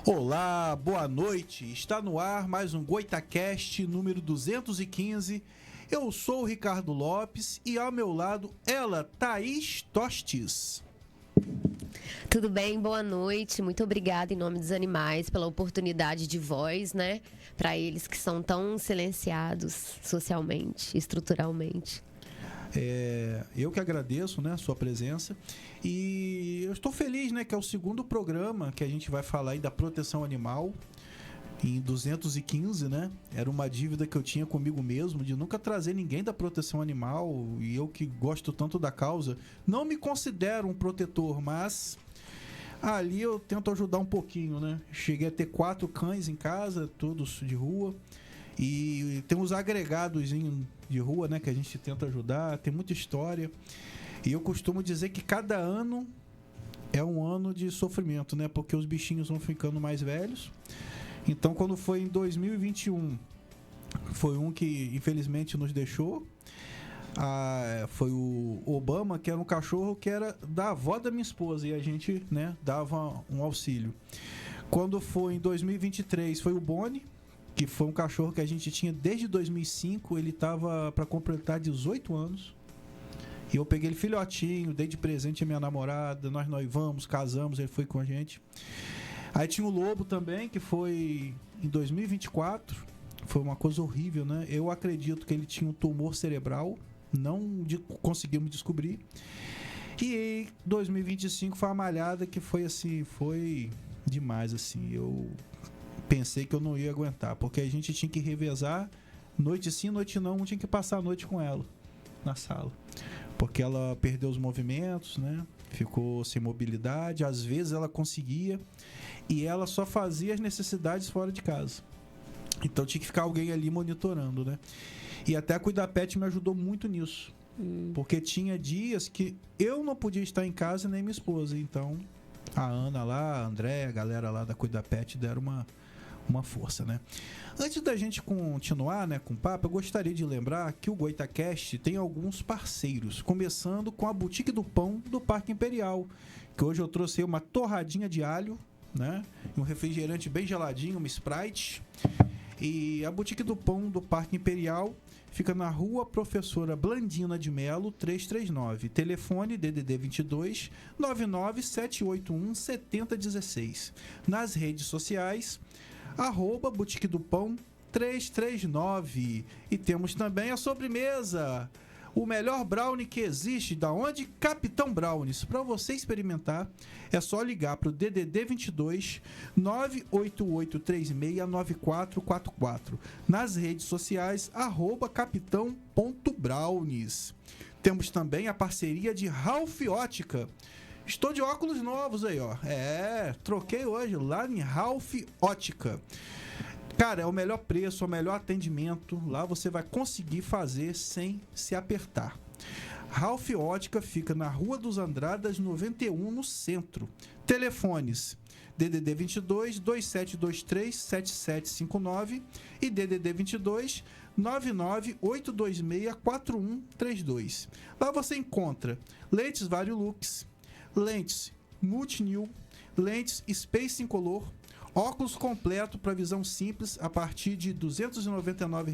Olá, boa noite. Está no ar mais um Goitacast número 215. Eu sou o Ricardo Lopes e ao meu lado ela, Thaís Tostes. Tudo bem? Boa noite. Muito obrigada em nome dos animais pela oportunidade de voz, né? Para eles que são tão silenciados socialmente, estruturalmente. Eu que agradeço, né, a sua presença. E eu estou feliz, né, que é o segundo programa que a gente vai falar aí da proteção animal. Em 215, né? Era uma dívida que eu tinha comigo mesmo de nunca trazer ninguém da proteção animal. E eu que gosto tanto da causa, não me considero um protetor, mas ali eu tento ajudar um pouquinho, né? Cheguei a ter 4 cães em casa, todos de rua. E tem uns agregados de rua, né? Que a gente tenta ajudar, tem muita história. E eu costumo dizer que cada ano é um ano de sofrimento, né? Porque os bichinhos vão ficando mais velhos. Então, quando foi em 2021, foi um que infelizmente nos deixou. Foi o Obama, que era um cachorro que era da avó da minha esposa, e a gente, né, dava um auxílio. Quando foi em 2023, foi o Bonnie, que foi um cachorro que a gente tinha desde 2005. Ele estava para completar 18 anos. E eu peguei ele filhotinho, dei de presente a minha namorada, nós noivamos, casamos, ele foi com a gente. Aí tinha o Lobo também, que foi em 2024. Foi uma coisa horrível, né? Eu acredito que ele tinha um tumor cerebral. Conseguimos descobrir. E em 2025 foi uma malhada que foi assim, foi demais, assim. Eu pensei que eu não ia aguentar, porque a gente tinha que revezar noite sim, noite não. Um tinha que passar a noite com ela na sala. Porque ela perdeu os movimentos, né? Ficou sem mobilidade. Às vezes ela conseguia e ela só fazia as necessidades fora de casa. Então tinha que ficar alguém ali monitorando, né? E até a Cuida Pet me ajudou muito nisso. Porque tinha dias que eu não podia estar em casa, nem minha esposa. Então a Ana lá, a André, a galera lá da Cuida Pet deram uma força, né? Antes da gente continuar, né, com o papo, eu gostaria de lembrar que o Goitacast tem alguns parceiros, começando com a Boutique do Pão do Parque Imperial, que hoje eu trouxe uma torradinha de alho, né, um refrigerante bem geladinho, uma Sprite. E a Boutique do Pão do Parque Imperial fica na Rua Professora Blandina de Melo, 339. Telefone DDD 22 99781 7016. Nas redes sociais, @Boutique do Pão 339. E temos também a sobremesa, o melhor brownie que existe, da onde? Capitão Brownies. Para você experimentar, é só ligar para o DDD 22 988369444. Nas redes sociais, @capitão.brownies. Temos também a parceria de Ralph Ótica. Estou de óculos novos aí, ó. Troquei hoje lá em Ralph Ótica. Cara, é o melhor preço, o melhor atendimento. Lá você vai conseguir fazer sem se apertar. Ralph Ótica fica na Rua dos Andradas, 91, no centro. Telefones: DDD 22 2723 7759 e DDD 22 99826 4132. Lá você encontra lentes Varilux, lentes Multinil, lentes Space Incolor, óculos completo para visão simples a partir de R$ 299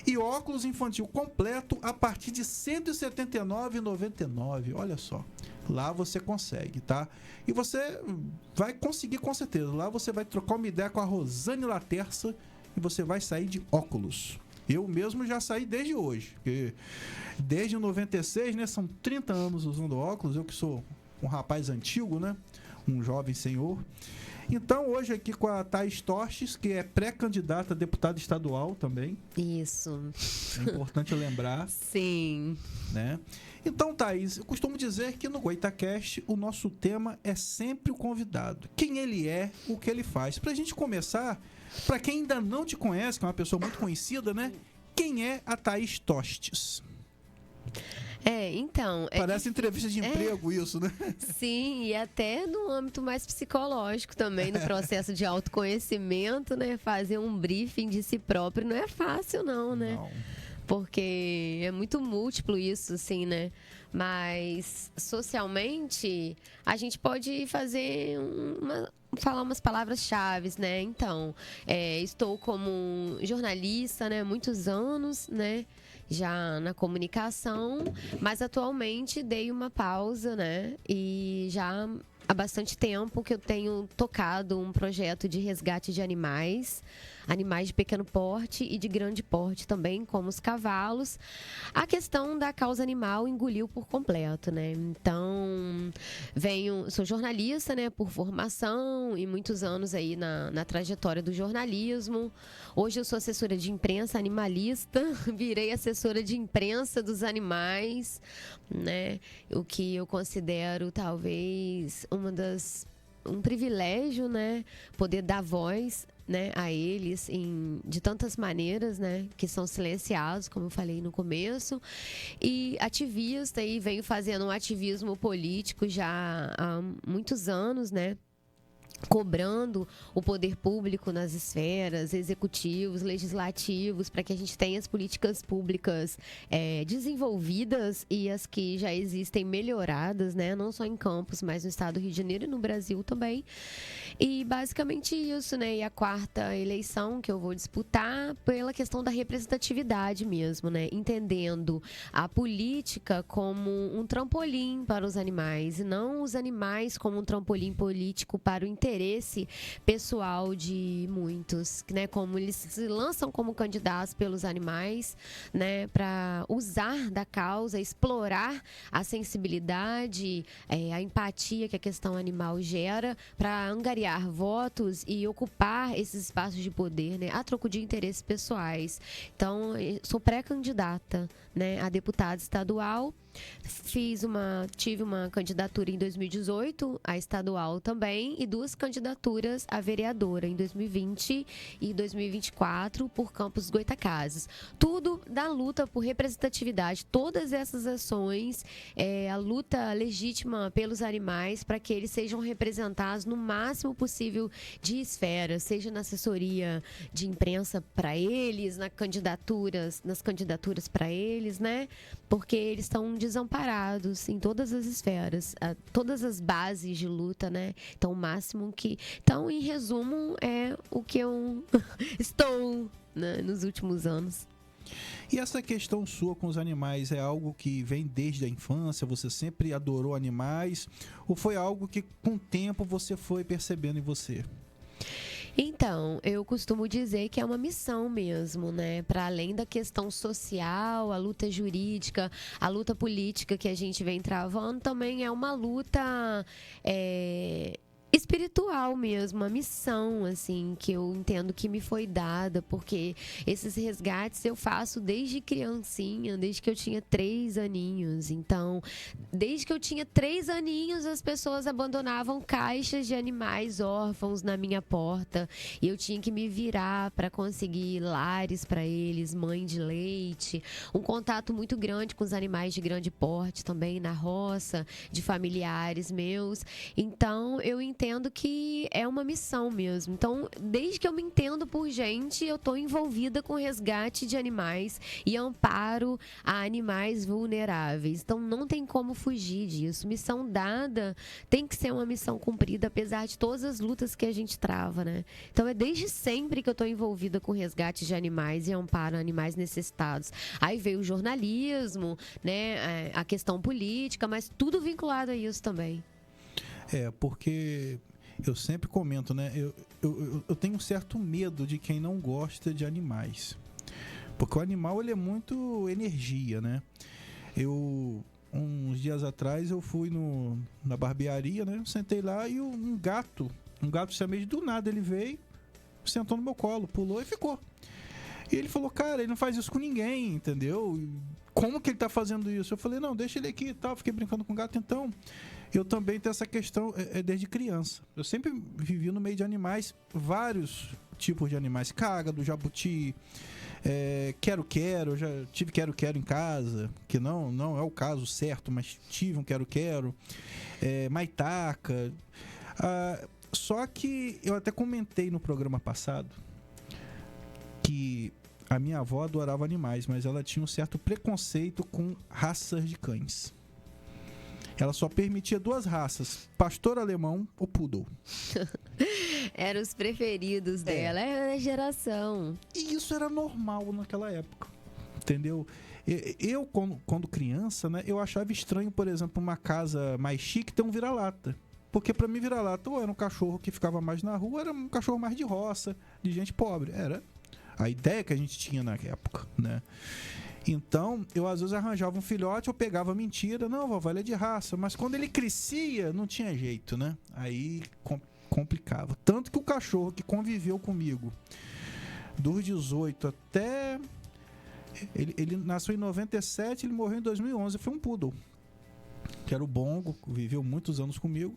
e óculos infantil completo a partir de R$ 179,99. Olha só, lá você consegue, tá? E você vai conseguir com certeza. Lá você vai trocar uma ideia com a Rosane Laterça e você vai sair de óculos. Eu mesmo já saí desde hoje, porque desde 96, né? São 30 anos usando óculos. Eu que sou um rapaz antigo, né? Um jovem senhor. Então, hoje aqui com a Thaís Tostes, que é pré-candidata a deputada estadual também. Isso. É importante lembrar. Sim. Né? Então, Thaís, eu costumo dizer que no Goitacast o nosso tema é sempre o convidado. Quem ele é, o que ele faz. Pra gente começar, pra quem ainda não te conhece, que é uma pessoa muito conhecida, né? Quem é a Thaís Tostes? Então... Parece entrevista de emprego isso, né? Sim, e até no âmbito mais psicológico também, no processo de autoconhecimento, né? Fazer um briefing de si próprio não é fácil não, né? Não. porque é muito múltiplo isso, assim, né? Mas socialmente a gente pode falar umas palavras-chave, né? Então, estou como jornalista, né? Muitos anos, né? Já na comunicação, mas atualmente dei uma pausa, né? E já há bastante tempo que eu tenho tocado um projeto de resgate de animais de pequeno porte e de grande porte também, como os cavalos. A questão da causa animal engoliu por completo, né? Então, sou jornalista, né, por formação e muitos anos aí na trajetória do jornalismo. Hoje eu sou assessora de imprensa animalista, virei assessora de imprensa dos animais, né? O que eu considero talvez um privilégio, né, poder dar voz, né, a eles de tantas maneiras, né, que são silenciados, como eu falei no começo. E ativista, e venho fazendo um ativismo político já há muitos anos, né, cobrando o poder público nas esferas, executivos, legislativos, para que a gente tenha as políticas públicas desenvolvidas e as que já existem melhoradas, né? Não só em Campos, mas no estado do Rio de Janeiro e no Brasil também. E basicamente isso, né? E a quarta eleição que eu vou disputar pela questão da representatividade mesmo, né? Entendendo a política como um trampolim para os animais e não os animais como um trampolim político para o interesse pessoal de muitos, né? Como eles se lançam como candidatos pelos animais, né? Para usar da causa, explorar a sensibilidade, a empatia que a questão animal gera para angariar votos e ocupar esses espaços de poder, né? A troco de interesses pessoais. Então, sou pré-candidata, né? A deputada estadual. Tive uma candidatura em 2018, a estadual também, e 2 candidaturas a vereadora em 2020 e 2024 por Campos Goytacazes. Tudo da luta por representatividade, todas essas ações, a luta legítima pelos animais para que eles sejam representados no máximo possível de esferas, seja na assessoria de imprensa para eles, nas candidaturas para eles, né? Porque eles estão desamparados em todas as esferas, todas as bases de luta, né? Então, o máximo que... Então, em resumo, é o que eu estou, né, nos últimos anos. E essa questão sua com os animais é algo que vem desde a infância? Você sempre adorou animais? Ou foi algo que, com o tempo, você foi percebendo em você? Então, eu costumo dizer que é uma missão mesmo, né? Para além da questão social, a luta jurídica, a luta política que a gente vem travando, também é uma luta espiritual mesmo, uma missão, assim, que eu entendo que me foi dada, porque esses resgates eu faço desde criancinha, desde que eu tinha 3 aninhos. Então, desde que eu tinha 3 aninhos, as pessoas abandonavam caixas de animais órfãos na minha porta e eu tinha que me virar para conseguir lares para eles, mãe de leite, um contato muito grande com os animais de grande porte também na roça, de familiares meus. Então, eu entendo que é uma missão mesmo. Então, desde que eu me entendo por gente, eu estou envolvida com resgate de animais e amparo a animais vulneráveis. Então, não tem como fugir disso. Missão dada tem que ser uma missão cumprida, apesar de todas as lutas que a gente trava, né? Então, é desde sempre que eu estou envolvida com resgate de animais e amparo animais necessitados. Aí veio o jornalismo, né? A questão política, mas tudo vinculado a isso também. Porque eu sempre comento, né? Eu tenho um certo medo de quem não gosta de animais. Porque o animal, ele é muito energia, né? Uns dias atrás, eu fui na barbearia, né? Sentei lá e um gato siamês, do nada, ele veio, sentou no meu colo, pulou e ficou. E ele falou, cara, ele não faz isso com ninguém, entendeu? Como que ele tá fazendo isso? Eu falei, não, deixa ele aqui e tal. Fiquei brincando com o gato, então... Eu também tenho essa questão desde criança. Eu sempre vivi no meio de animais, vários tipos de animais. Cágado, jabuti, quero-quero. Já tive quero-quero em casa, que não é o caso certo, mas tive um quero-quero. Maitaca. Só que eu até comentei no programa passado que a minha avó adorava animais, mas ela tinha um certo preconceito com raças de cães. Ela só permitia 2 raças, pastor alemão ou poodle. Eram os preferidos dela, é a geração. E isso era normal naquela época, entendeu? Eu, quando criança, né, eu achava estranho, por exemplo, uma casa mais chique ter um vira-lata. Porque pra mim vira-lata ou era um cachorro que ficava mais na rua, era um cachorro mais de roça, de gente pobre. Era a ideia que a gente tinha na época, né? Então, eu às vezes arranjava um filhote, eu pegava mentira, não, vovó, ele é de raça. Mas quando ele crescia, não tinha jeito, né? Aí complicava. Tanto que o cachorro que conviveu comigo dos 18 até... Ele nasceu em 97, ele morreu em 2011, foi um poodle. Que era o Bongo, viveu muitos anos comigo.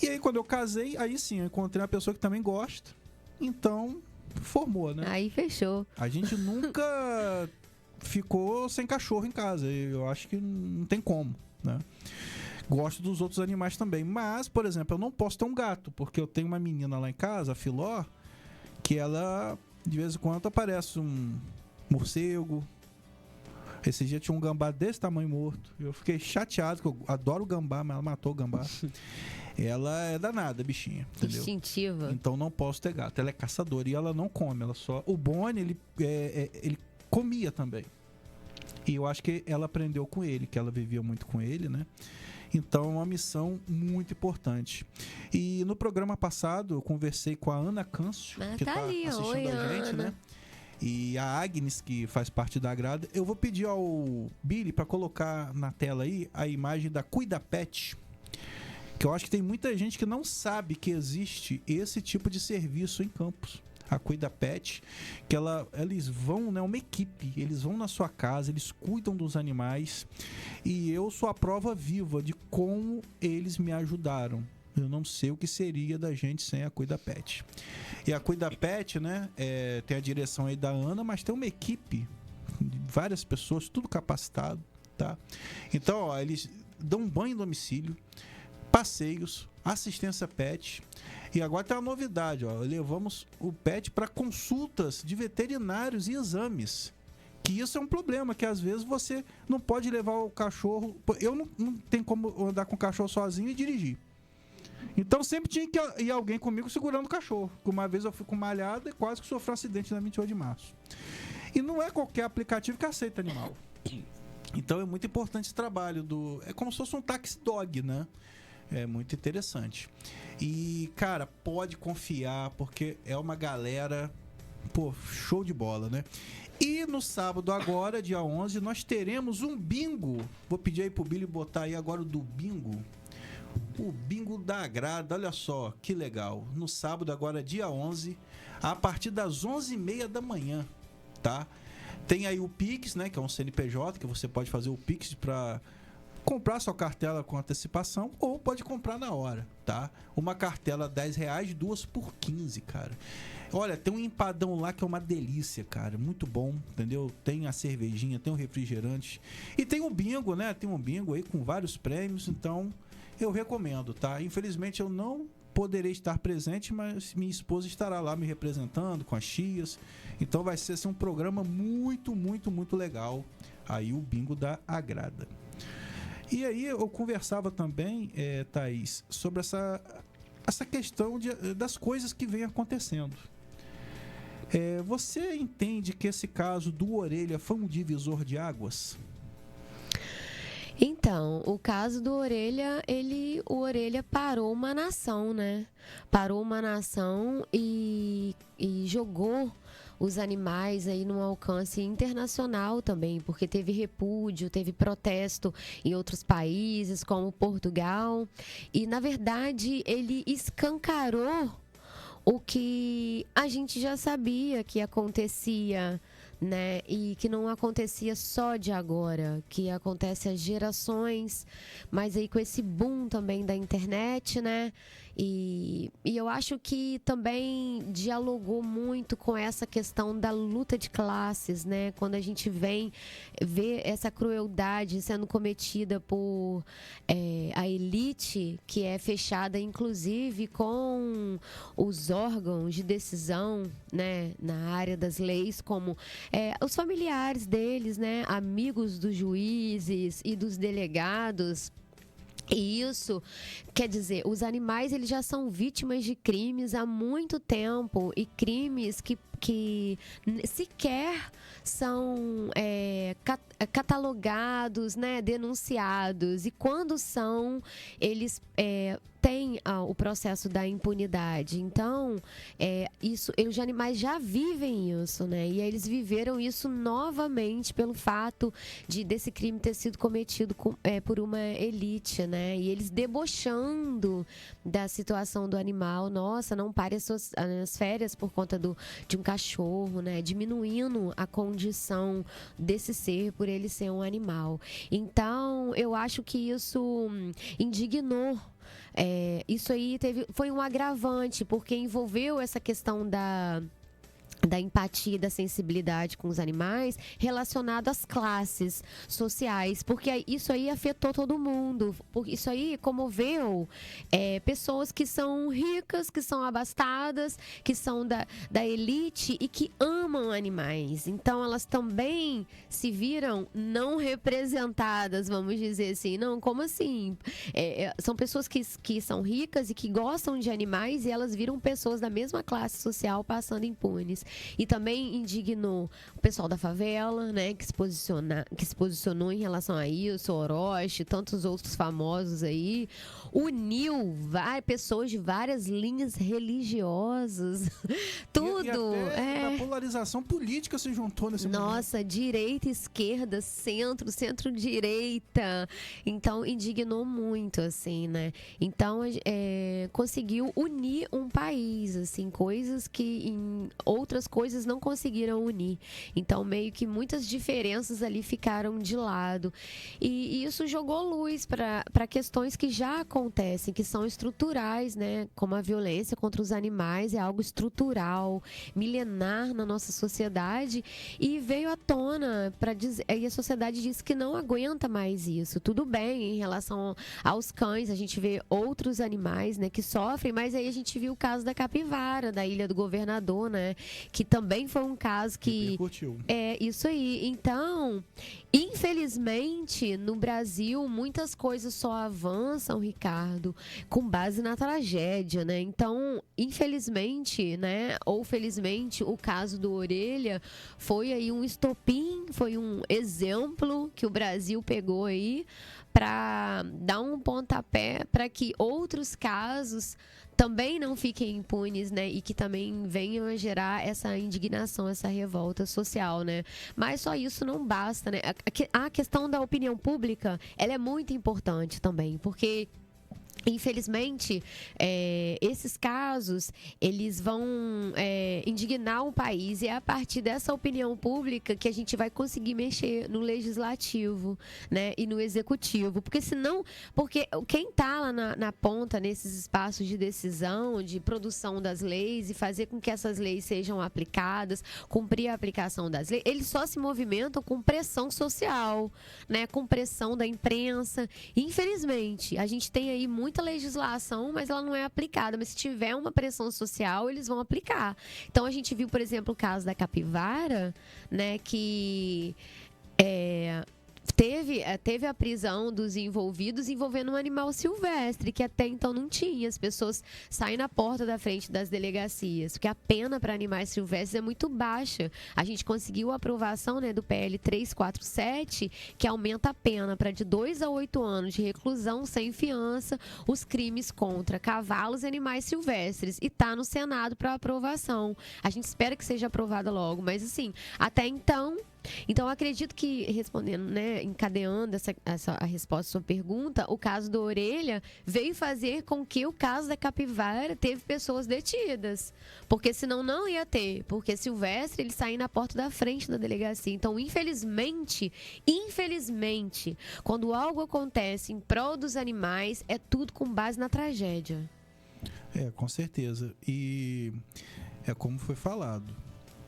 E aí, quando eu casei, aí sim, eu encontrei uma pessoa que também gosta. Então, formou, né? Aí fechou. A gente nunca ficou sem cachorro em casa. Eu acho que não tem como, né? Gosto dos outros animais também. Mas, por exemplo, eu não posso ter um gato, porque eu tenho uma menina lá em casa, a Filó, que ela, de vez em quando, aparece um morcego. Esse dia tinha um gambá desse tamanho morto. Eu fiquei chateado, que eu adoro gambá, mas ela matou o gambá. Ela é danada, bichinha, entendeu? Instintiva. Então não posso ter gato. Ela é caçadora e ela não come, ela só... O Bonnie, ele comia também. E eu acho que ela aprendeu com ele, que ela vivia muito com ele, né? Então é uma missão muito importante. E no programa passado eu conversei com a Ana Câncio, que tá ali, assistindo oi, a gente, Ana. né? E a Agnes, que faz parte da Agrada. Eu vou pedir ao Billy para colocar na tela aí a imagem da Cuida Pet, que eu acho que tem muita gente que não sabe que existe esse tipo de serviço em Campos. A Cuida Pet, que eles vão, né, uma equipe, eles vão na sua casa, eles cuidam dos animais, e eu sou a prova viva de como eles me ajudaram. Eu não sei o que seria da gente sem a Cuida Pet. E a Cuida Pet, né, tem a direção aí da Ana, mas tem uma equipe de várias pessoas, tudo capacitado, tá? Então, ó, eles dão banho em domicílio, passeios, assistência pet. E agora tem uma novidade, ó, levamos o pet para consultas de veterinários e exames. Que isso é um problema, que às vezes você não pode levar o cachorro... Eu não tenho como andar com o cachorro sozinho e dirigir. Então sempre tinha que ir alguém comigo segurando o cachorro. Uma vez eu fui com malhada e quase que sofri um acidente na 28 de março. E não é qualquer aplicativo que aceita animal. Então é muito importante esse trabalho é como se fosse um taxi dog, né? É muito interessante. E, cara, pode confiar, porque é uma galera, pô, show de bola, né? E no sábado agora, dia 11, nós teremos um bingo. Vou pedir aí pro Billy botar aí agora o do bingo. O bingo da Agrada, olha só, que legal. No sábado agora, dia 11, a partir das 11h30 da manhã, tá? Tem aí o Pix, né, que é um CNPJ, que você pode fazer o Pix para comprar sua cartela com antecipação ou pode comprar na hora, tá? Uma cartela R$10, 2 por 15, cara. Olha, tem um empadão lá que é uma delícia, cara. Muito bom, entendeu? Tem a cervejinha, tem o refrigerante. E tem o bingo, né? Tem um bingo aí com vários prêmios, então eu recomendo, tá? Infelizmente eu não poderei estar presente, mas minha esposa estará lá me representando com as tias. Então vai ser assim, um programa muito, muito, muito legal. Aí o bingo da Agrada. E aí eu conversava também, Thaís, sobre essa questão das coisas que vem acontecendo. Você entende que esse caso do Orelha foi um divisor de águas? Então, o caso do Orelha, o Orelha parou uma nação, né? Parou uma nação e jogou os animais aí num alcance internacional também, porque teve repúdio, teve protesto em outros países, como Portugal. E, na verdade, ele escancarou o que a gente já sabia que acontecia, né? E que não acontecia só de agora, que acontece há gerações, mas aí com esse boom também da internet, né? E eu acho que também dialogou muito com essa questão da luta de classes, né? Quando a gente vê essa crueldade sendo cometida por a elite, que é fechada inclusive com os órgãos de decisão, né, na área das leis, como os familiares deles, né, amigos dos juízes e dos delegados. E isso, quer dizer, os animais eles já são vítimas de crimes há muito tempo, e crimes que sequer são catalogados, né, denunciados. E quando são, eles têm o processo da impunidade. Então, os animais já vivem isso, né? E eles viveram isso novamente pelo fato desse crime ter sido cometido por uma elite, né? E eles debochando da situação do animal. Nossa, não pare as férias por conta de um cachorro, né? Diminuindo a condição desse ser por ele ser um animal. Então, eu acho que isso indignou. Isso aí foi um agravante, porque envolveu essa questão da empatia e da sensibilidade com os animais relacionado às classes sociais, porque isso aí afetou todo mundo, porque isso aí comoveu pessoas que são ricas, que são abastadas, que são da elite e que amam animais. Então elas também se viram não representadas, vamos dizer assim. Não, como assim? São pessoas que são ricas e que gostam de animais, e elas viram pessoas da mesma classe social passando impunes. E também indignou o pessoal da favela, né, que se posicionou em relação a isso, Orochi, tantos outros famosos aí. Uniu pessoas de várias linhas religiosas. Tudo. E até a polarização política se juntou nesse momento. Nossa, direita, esquerda, centro-direita. Então, indignou muito, assim, né? Então, conseguiu unir um país, assim, coisas que em outras coisas não conseguiram unir. Então, meio que muitas diferenças ali ficaram de lado. E isso jogou luz para questões que já acontecem, que são estruturais, né? Como a violência contra os animais é algo estrutural, milenar na nossa sociedade, e veio à tona para dizer, e a sociedade diz que não aguenta mais isso. Tudo bem em relação aos cães, a gente vê outros animais, né, que sofrem, mas aí a gente viu o caso da capivara, da Ilha do Governador, né, que também foi um caso que isso aí. Então, infelizmente, no Brasil, muitas coisas só avançam, Ricardo, com base na tragédia, né? Então, infelizmente, né, ou felizmente, o caso do Orelha foi aí um estopim, foi um exemplo que o Brasil pegou aí para dar um pontapé para que outros casos também não fiquem impunes, né? E que também venham a gerar essa indignação, essa revolta social, né? Mas só isso não basta, né? A questão da opinião pública, ela é muito importante também, porque infelizmente, esses casos, eles vão indignar o país, e é a partir dessa opinião pública que a gente vai conseguir mexer no legislativo, né, e no executivo. Porque quem está lá na ponta, nesses espaços de decisão, de produção das leis e fazer com que essas leis sejam aplicadas, cumprir a aplicação das leis, eles só se movimentam com pressão social, né, com pressão da imprensa. Infelizmente, a gente tem aí muita legislação, mas ela não é aplicada. Mas se tiver uma pressão social, eles vão aplicar. Então, a gente viu, por exemplo, o caso da capivara, né, que teve a prisão dos envolvidos envolvendo um animal silvestre, que até então não tinha. As pessoas saem na porta da frente das delegacias, porque a pena para animais silvestres é muito baixa. A gente conseguiu a aprovação, né, do PL 347, que aumenta a pena para de 2 a 8 anos de reclusão sem fiança os crimes contra cavalos e animais silvestres. E está no Senado para aprovação. A gente espera que seja aprovada logo, mas assim, até então... Então, acredito que, respondendo, né, encadeando a resposta à sua pergunta, o caso do Orelha veio fazer com que o caso da capivara teve pessoas detidas. Porque senão não ia ter. Porque silvestre, ele sai na porta da frente da delegacia. Então, infelizmente, quando algo acontece em prol dos animais, é tudo com base na tragédia. Com certeza. E é como foi falado.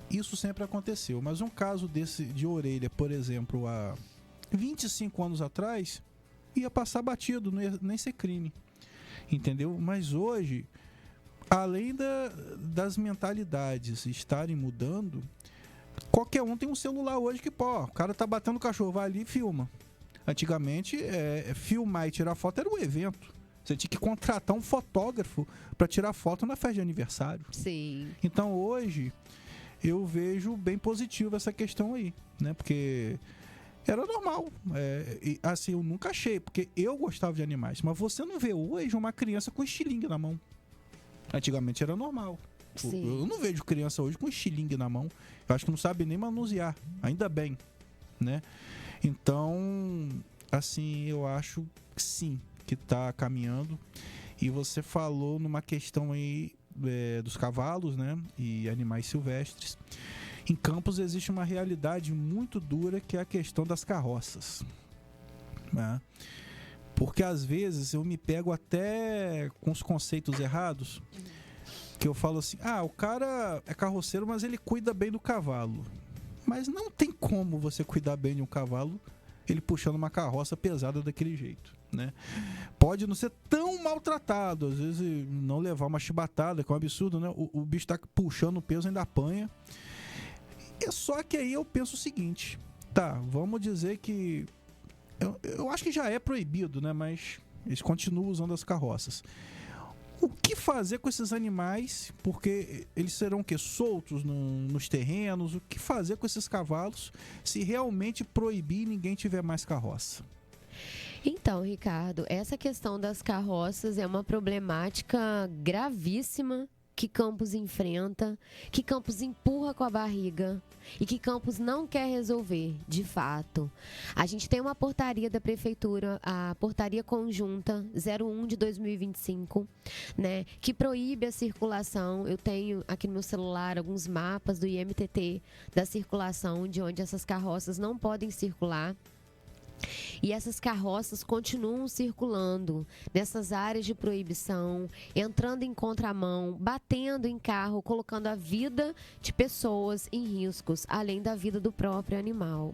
Isso sempre aconteceu. Mas um caso desse de orelha, por exemplo, há 25 anos atrás, ia passar batido, não ia nem ser crime. Entendeu? Mas hoje, além das mentalidades estarem mudando, qualquer um tem um celular hoje que, o cara tá batendo o cachorro, vai ali e filma. Antigamente, filmar e tirar foto era um evento. Você tinha que contratar um fotógrafo para tirar foto na festa de aniversário. Sim. Então, hoje, eu vejo bem positivo essa questão aí, né? Porque era normal. Assim, eu nunca achei, porque eu gostava de animais. Mas você não vê hoje uma criança com estilingue na mão. Antigamente era normal. Sim. Eu não vejo criança hoje com estilingue na mão. Eu acho que não sabe nem manusear. Ainda bem, né? Então, assim, eu acho que sim, que está caminhando. E você falou numa questão aí dos cavalos, né? E animais silvestres. Em Campos existe uma realidade muito dura, que é a questão das carroças, né? Porque às vezes eu me pego até com os conceitos errados, que eu falo assim, o cara é carroceiro, mas ele cuida bem do cavalo. Mas não tem como você cuidar bem de um cavalo ele puxando uma carroça pesada daquele jeito, né? Pode não ser tão maltratado, às vezes não levar uma chibatada, que é um absurdo, né? O bicho tá puxando o peso, ainda apanha. É só que aí eu penso o seguinte, vamos dizer que eu acho que já é proibido, né? Mas eles continuam usando as carroças. O que fazer com esses animais? Porque eles serão soltos nos terrenos. O que fazer com esses cavalos se realmente proibir e ninguém tiver mais carroça? Então, Ricardo, essa questão das carroças é uma problemática gravíssima que Campos enfrenta, que Campos empurra com a barriga e que Campos não quer resolver, de fato. A gente tem uma portaria da prefeitura, a portaria conjunta 01 de 2025, né, que proíbe a circulação. Eu tenho aqui no meu celular alguns mapas do IMTT da circulação, de onde essas carroças não podem circular. E essas carroças continuam circulando nessas áreas de proibição, entrando em contramão, batendo em carro, colocando a vida de pessoas em riscos, além da vida do próprio animal.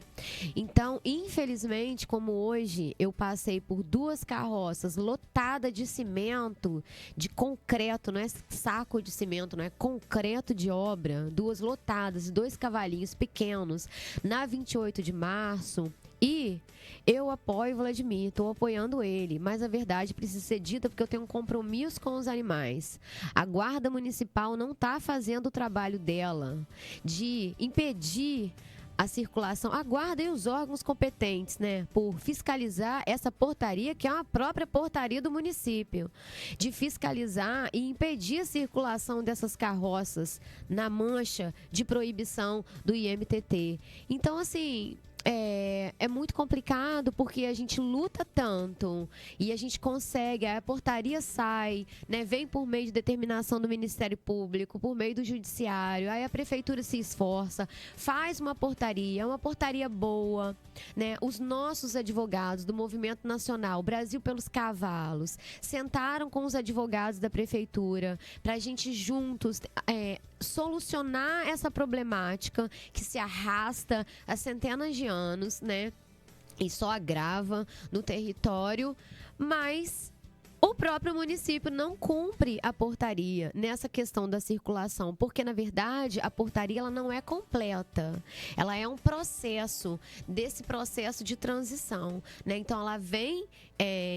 Então, infelizmente, como hoje eu passei por 2 carroças lotadas de cimento, de concreto, não é saco de cimento, não é concreto de obra, 2 lotadas, 2 cavalinhos pequenos, na 28 de março, e eu apoio o Vladimir, estou apoiando ele, mas a verdade precisa ser dita porque eu tenho um compromisso com os animais. A Guarda Municipal não está fazendo o trabalho dela de impedir a circulação. A Guarda e os órgãos competentes, né, por fiscalizar essa portaria, que é uma própria portaria do município, de fiscalizar e impedir a circulação dessas carroças na mancha de proibição do IMTT. Então, assim, é muito complicado porque a gente luta tanto e a gente consegue, a portaria sai, né, vem por meio de determinação do Ministério Público, por meio do Judiciário, aí a Prefeitura se esforça, faz uma portaria boa, né? Os nossos advogados do Movimento Nacional Brasil pelos Cavalos sentaram com os advogados da Prefeitura para a gente juntos solucionar essa problemática que se arrasta há centenas de anos, né? E só agrava no território, mas o próprio município não cumpre a portaria nessa questão da circulação, porque, na verdade, a portaria ela não é completa. Ela é um processo, desse processo de transição, né? Então, ela vem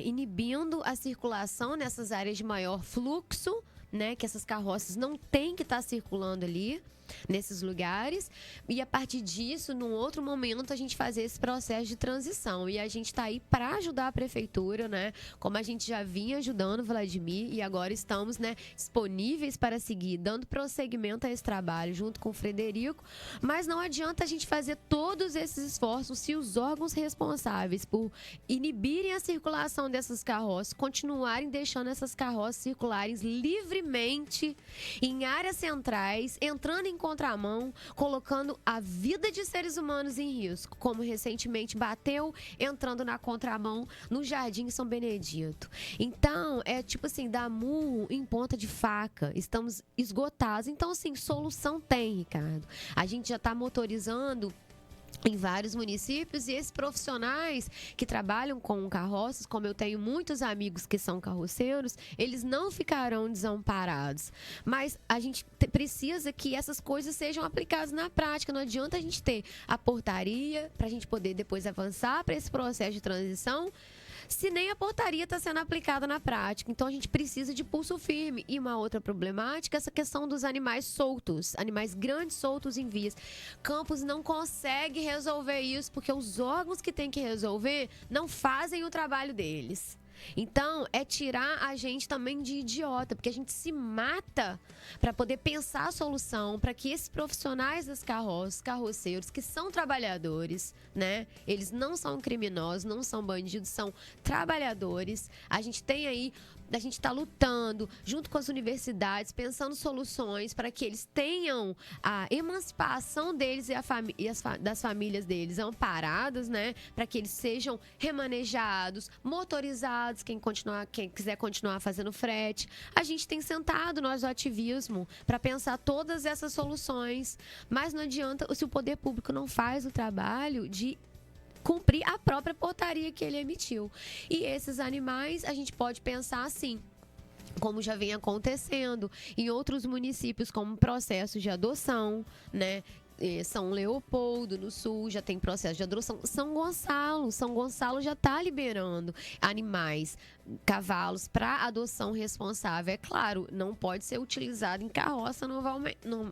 inibindo a circulação nessas áreas de maior fluxo, né, que essas carroças não têm que estar circulando ali nesses lugares, e a partir disso, num outro momento, a gente fazer esse processo de transição. E a gente está aí para ajudar a prefeitura, né? Como a gente já vinha ajudando o Vladimir, e agora estamos, né, disponíveis para seguir, dando prosseguimento a esse trabalho junto com o Frederico. Mas não adianta a gente fazer todos esses esforços se os órgãos responsáveis por inibirem a circulação dessas carroças continuarem deixando essas carroças circularem livremente livremente em áreas centrais, entrando em contramão, colocando a vida de seres humanos em risco, como recentemente bateu entrando na contramão no Jardim São Benedito. Então, é tipo assim, dar murro em ponta de faca. Estamos esgotados. Então, assim, solução tem, Ricardo. A gente já está motorizando em vários municípios, e esses profissionais que trabalham com carroças, como eu tenho muitos amigos que são carroceiros, eles não ficarão desamparados. Mas a gente precisa que essas coisas sejam aplicadas na prática. Não adianta a gente ter a portaria para a gente poder depois avançar para esse processo de transição, se nem a portaria está sendo aplicada na prática. Então, a gente precisa de pulso firme. E uma outra problemática é essa questão dos animais soltos, animais grandes soltos em vias. Campos não consegue resolver isso, porque os órgãos que têm que resolver não fazem o trabalho deles. Então, é tirar a gente também de idiota, porque a gente se mata para poder pensar a solução, para que esses profissionais das carroças, carroceiros, que são trabalhadores, né? Eles não são criminosos, não são bandidos, são trabalhadores. A gente tem aí, a gente está lutando junto com as universidades, pensando soluções para que eles tenham a emancipação deles das famílias deles amparadas, né? Para que eles sejam remanejados, motorizados, quem quiser continuar fazendo frete. A gente tem sentado nós do ativismo para pensar todas essas soluções, mas não adianta se o poder público não faz o trabalho de cumprir a própria portaria que ele emitiu. E esses animais, a gente pode pensar assim, como já vem acontecendo em outros municípios, como processo de adoção, né? São Leopoldo, no sul, já tem processo de adoção. São Gonçalo já está liberando animais, cavalos, para adoção responsável. É claro, não pode ser utilizado em carroça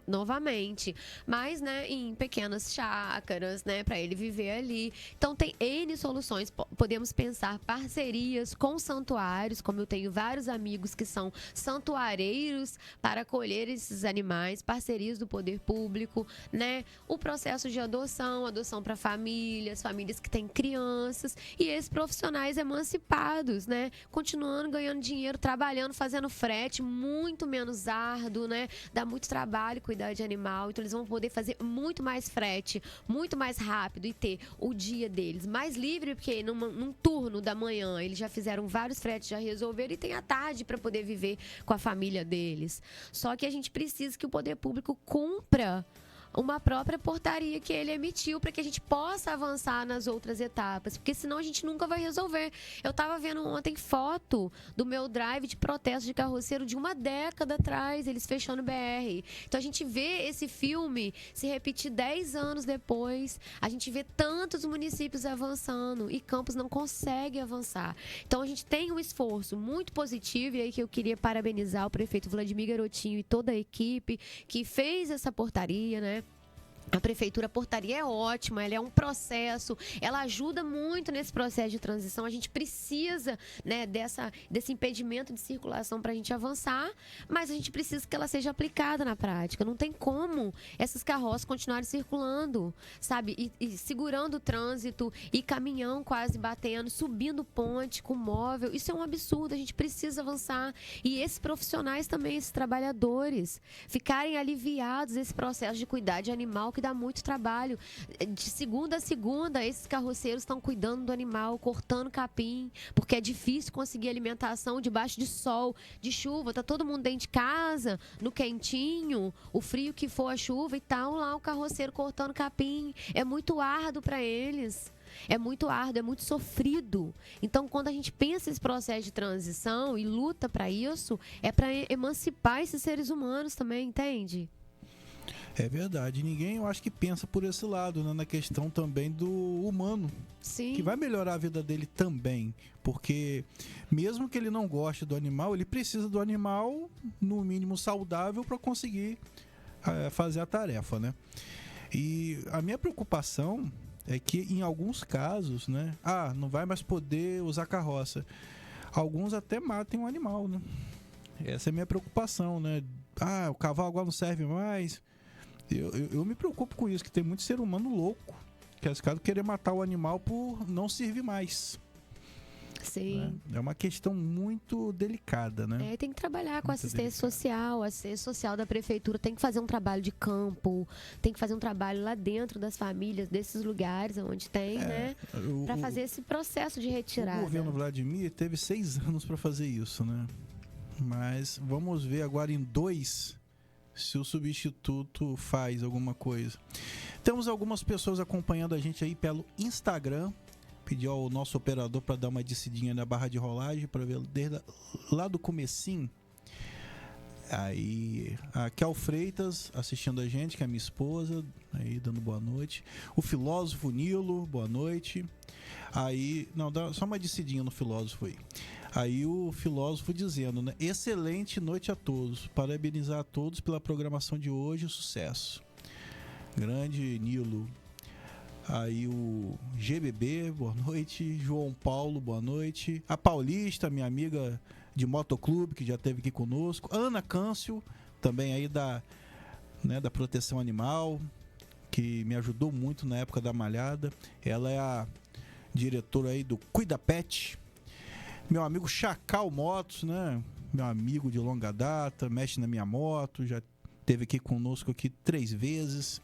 novamente, mas, né, em pequenas chácaras, né, para ele viver ali. Então, tem N soluções. Podemos pensar parcerias com santuários, como eu tenho vários amigos que são santuareiros para acolher esses animais, parcerias do poder público, né? O processo de adoção para famílias que têm crianças, e esses profissionais emancipados, né? Continuando ganhando dinheiro, trabalhando, fazendo frete, muito menos árduo, né? Dá muito trabalho cuidar de animal, então eles vão poder fazer muito mais frete, muito mais rápido, e ter o dia deles mais livre, porque num turno da manhã eles já fizeram vários fretes, já resolveram, e tem a tarde para poder viver com a família deles. Só que a gente precisa que o poder público cumpra uma própria portaria que ele emitiu, para que a gente possa avançar nas outras etapas, porque senão a gente nunca vai resolver. Eu estava vendo ontem foto do meu drive de protesto de carroceiro de uma década atrás, eles fechando o BR. Então a gente vê esse filme se repetir 10 anos depois, a gente vê tantos municípios avançando e Campos não consegue avançar. Então a gente tem um esforço muito positivo, e aí que eu queria parabenizar o prefeito Vladimir Garotinho e toda a equipe que fez essa portaria, né? A prefeitura, a portaria é ótima, ela é um processo, ela ajuda muito nesse processo de transição. A gente precisa, né, desse impedimento de circulação para a gente avançar, mas a gente precisa que ela seja aplicada na prática. Não tem como essas carroças continuarem circulando, sabe? E segurando o trânsito, e caminhão quase batendo, subindo ponte com móvel. Isso é um absurdo, a gente precisa avançar. E esses profissionais também, esses trabalhadores, ficarem aliviados desse processo de cuidar de animal, que dá muito trabalho. De segunda a segunda, esses carroceiros estão cuidando do animal, cortando capim, porque é difícil conseguir alimentação debaixo de sol, de chuva. Tá todo mundo dentro de casa, no quentinho, o frio que for a chuva, e tal, lá o carroceiro cortando capim. É muito árduo para eles. É muito árduo, é muito sofrido. Então, quando a gente pensa esse processo de transição e luta para isso, é para emancipar esses seres humanos também, entende? É verdade. Ninguém, eu acho que pensa por esse lado, né? Na questão também do humano. Sim. Que vai melhorar a vida dele também. Porque mesmo que ele não goste do animal, ele precisa do animal, no mínimo, saudável para conseguir fazer a tarefa, né? E a minha preocupação é que em alguns casos, né? Não vai mais poder usar carroça. Alguns até matem um animal, né? Essa é a minha preocupação, né? O cavalo agora não serve mais. Eu me preocupo com isso, que tem muito ser humano louco, que é esse caso querer matar o animal por não servir mais. Sim. Né? É uma questão muito delicada, né? Tem que trabalhar com Muito assistência delicado. social. A assistência social da prefeitura tem que fazer um trabalho de campo, tem que fazer um trabalho lá dentro das famílias, desses lugares onde tem, né? Para fazer esse processo de retirada. O governo Vladimir teve 6 anos para fazer isso, né? Mas vamos ver agora em 2 se o substituto faz alguma coisa. Temos algumas pessoas acompanhando a gente aí pelo Instagram. Pedi ao nosso operador para dar uma descidinha na barra de rolagem para ver desde lá do comecinho. Aí a Kel Freitas assistindo a gente, que é a minha esposa, aí dando boa noite. O filósofo Nilo, boa noite. Aí, não, dá só uma descidinha no filósofo aí. Aí o filósofo dizendo, né? Excelente noite a todos. Parabenizar a todos pela programação de hoje, sucesso. Grande Nilo. Aí o GBB, boa noite. João Paulo, boa noite. A Paulista, minha amiga de motoclube, que já esteve aqui conosco. Ana Câncio, também aí da Proteção Animal, que me ajudou muito na época da malhada. Ela é a diretora aí do Cuida Pet. Meu amigo Chacal Motos, né? Meu amigo de longa data, mexe na minha moto, já esteve aqui conosco aqui 3 vezes.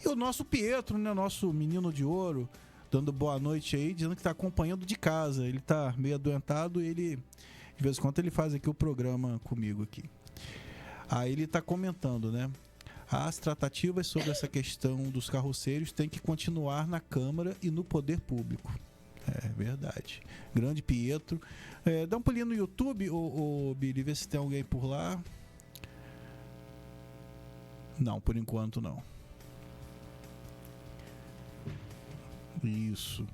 E o nosso Pietro, né? Nosso menino de ouro, dando boa noite aí, dizendo que está acompanhando de casa. Ele está meio adoentado e ele, de vez em quando, ele faz aqui o programa comigo aqui. Aí ele está comentando, né? As tratativas sobre essa questão dos carroceiros têm que continuar na Câmara e no poder público. É verdade. Grande Pietro. Dá um pulinho no YouTube, ô Billy, vê se tem alguém por lá. Não, por enquanto não. Isso.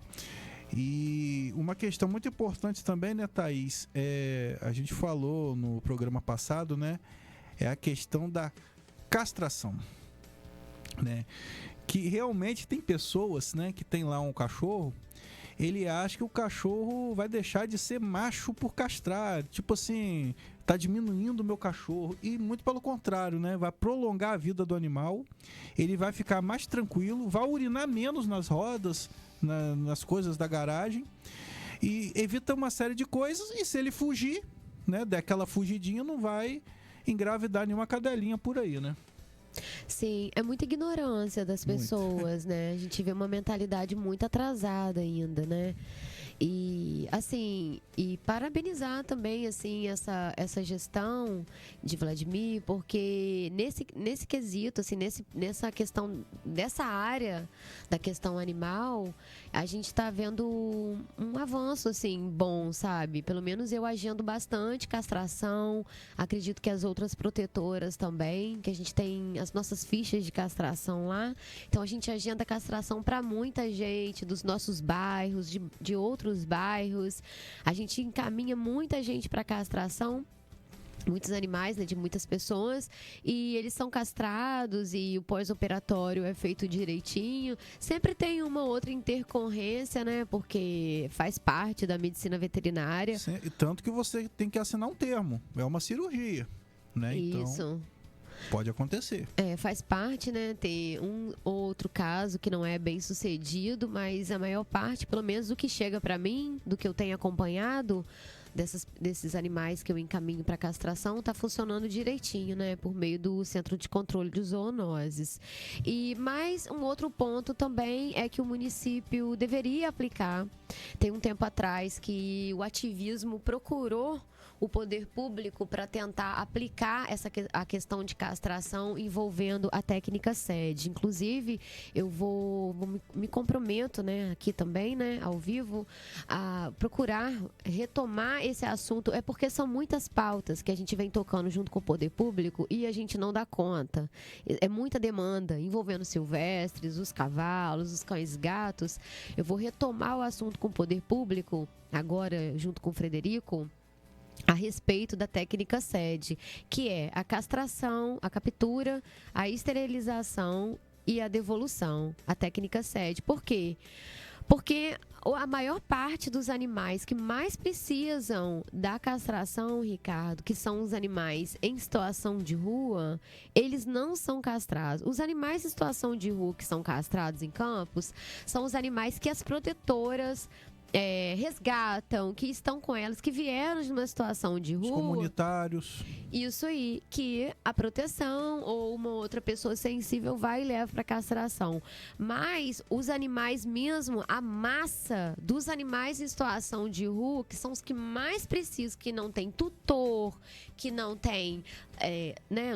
E uma questão muito importante também, né, Thaís? A gente falou no programa passado, né? É a questão da castração, né? Que realmente tem pessoas, né, que tem lá um cachorro, ele acha que o cachorro vai deixar de ser macho por castrar, tipo assim, tá diminuindo o meu cachorro, e muito pelo contrário, né, vai prolongar a vida do animal, ele vai ficar mais tranquilo, vai urinar menos nas rodas, nas coisas da garagem, e evita uma série de coisas, e se ele fugir, né, daquela fugidinha, não vai engravidar nenhuma cadelinha por aí, né? Sim, é muita ignorância das pessoas, né? A gente vê uma mentalidade muito atrasada ainda, né? E, assim, parabenizar também, assim, essa gestão de Vladimir, porque nesse quesito, assim, nessa questão, dessa área da questão animal, a gente está vendo um avanço, assim, bom, sabe? Pelo menos eu agendo bastante castração, acredito que as outras protetoras também, que a gente tem as nossas fichas de castração lá, então a gente agenda castração para muita gente, dos nossos bairros, de outros bairros, a gente encaminha muita gente para castração, muitos animais, né, de muitas pessoas, e eles são castrados e o pós-operatório é feito direitinho. Sempre tem uma outra intercorrência, né, porque faz parte da medicina veterinária. Sim, tanto que você tem que assinar um termo, é uma cirurgia, né? Isso. Então, pode acontecer. Faz parte, né? Tem um outro caso que não é bem sucedido, mas a maior parte, pelo menos do que chega para mim, do que eu tenho acompanhado, desses animais que eu encaminho para castração, tá funcionando direitinho, né? Por meio do Centro de Controle de Zoonoses. E mais um outro ponto também é que o município deveria aplicar. Tem um tempo atrás que o ativismo procurou o poder público para tentar aplicar a questão de castração envolvendo a técnica SED. Inclusive, eu me comprometo, né, aqui também, né, ao vivo, a procurar retomar esse assunto. É porque são muitas pautas que a gente vem tocando junto com o poder público e a gente não dá conta. É muita demanda envolvendo silvestres, os cavalos, os cães e gatos. Eu vou retomar o assunto com o poder público, agora junto com o Frederico, a respeito da técnica SED, que é a castração, a captura, a esterilização e a devolução, a técnica SED. Por quê? Porque a maior parte dos animais que mais precisam da castração, Ricardo, que são os animais em situação de rua, eles não são castrados. Os animais em situação de rua que são castrados em campos são os animais que as protetoras resgatam, que estão com elas, que vieram de uma situação de rua. Os comunitários. Isso aí, que a proteção ou uma outra pessoa sensível vai e leva para castração. Mas os animais mesmo, a massa dos animais em situação de rua, que são os que mais precisam, que não tem tutor, que não tem,